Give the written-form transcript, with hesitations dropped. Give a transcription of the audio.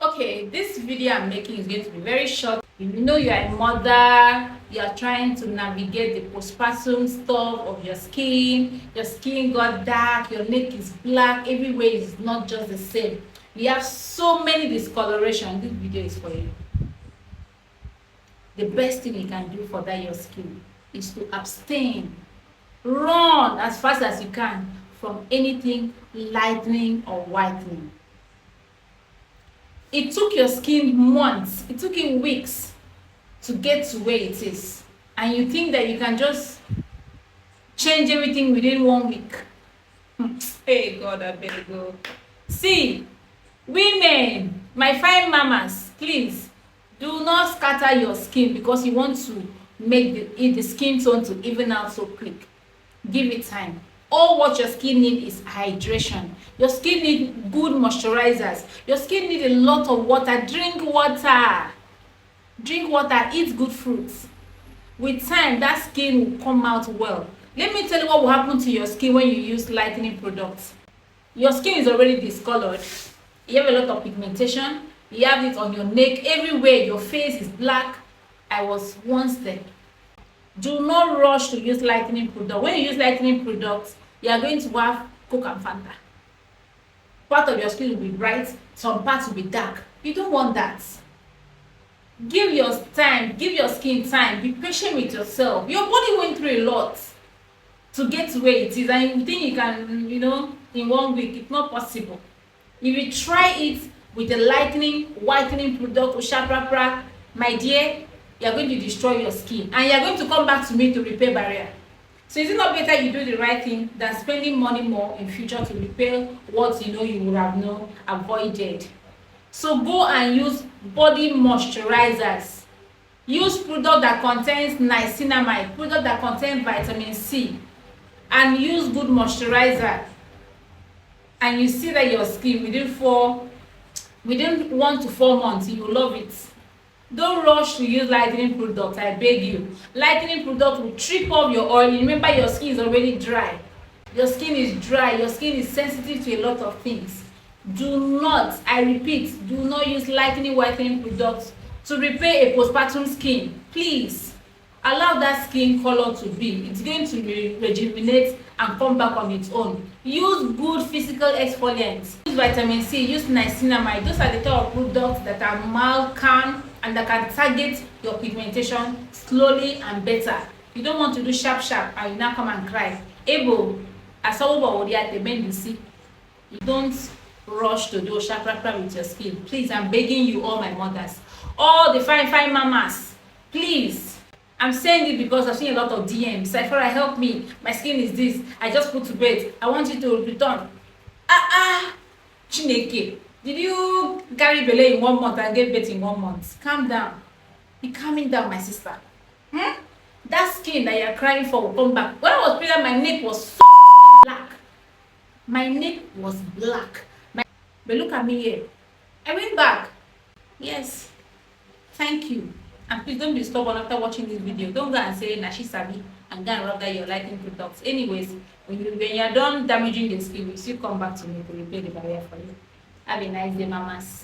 Okay, this video I'm making is going to be very short. You know you are a mother, you are trying to navigate the postpartum stuff of your skin got dark, your neck is black, everywhere is not just the same. You have so many discoloration. This video is for you. The best thing you can do for that your skin is to abstain. Run as fast as you can from anything lightening or whitening. It took your skin months, it took you weeks to get to where it is. And you think that you can just change everything within 1 week. Hey God, I better go. See, women, my fine mamas, please do not scatter your skin because you want to make the skin tone to even out so quick. Give it time. All what your skin needs is hydration. Your skin needs good moisturizers. Your skin needs a lot of water. Drink water. Drink water. Eat good fruits. With time, that skin will come out well. Let me tell you what will happen to your skin when you use lightening products. Your skin is already discolored. You have a lot of pigmentation. You have it on your neck. Everywhere, your face is black. I was once there. Do not rush to use lightening product. When you use lightening products, you are going to have Coke and Fanta. Part of your skin will be bright, some parts will be dark. You don't want that. Give your time, give your skin time. Be patient with yourself. Your body went through a lot to get to where it is, and you think you can, in 1 week. It's not possible. If you try it with a lightening, whitening product or CYPHORA, my dear, you are going to destroy your skin, and you are going to come back to me to repair barrier. So is it not better you do the right thing than spending money more in future to repair what you would have avoided? So go and use body moisturizers. Use product that contains niacinamide, product that contains vitamin C, and use good moisturizer. And you see that your skin within 1 to 4 months, you will love it. Don't rush to use lightening product, I beg you. Lightening product will trip off your oil. Remember, your skin is already dry. Your skin is dry. Your skin is sensitive to a lot of things. Do not, I repeat, do not use lightening whitening products to repair a postpartum skin. Please, allow that skin color to be. It's going to rejuvenate and come back on its own. Use good physical exfoliants. Use vitamin C, use niacinamide. Those are the type of products that are mild, calm, and that can target your pigmentation slowly and better. You don't want to do sharp and you now come and cry. Able, as you don't rush to do sharp with your skin. Please, I'm begging you, all my mothers, all the fine mamas, please. I'm saying it because I've seen a lot of DMs. CYPHORA, help me. My skin is this. I just put to bed. I want you to return. Chineke. Did you carry belle in 1 month and give birth in 1 month? Calm down. Be calming down, my sister. That skin that you're crying for will come back. When I was pregnant, my neck was so black. My neck was black. But look at me here. I went back. Yes. Thank you. And please don't be stubborn after watching this video. Don't go and say, Nashi Sabi, and go and rub that your lighting products. Anyways, when you're done damaging the skin, you still come back to me to repair the barrier for you. Have a nice day, mamas.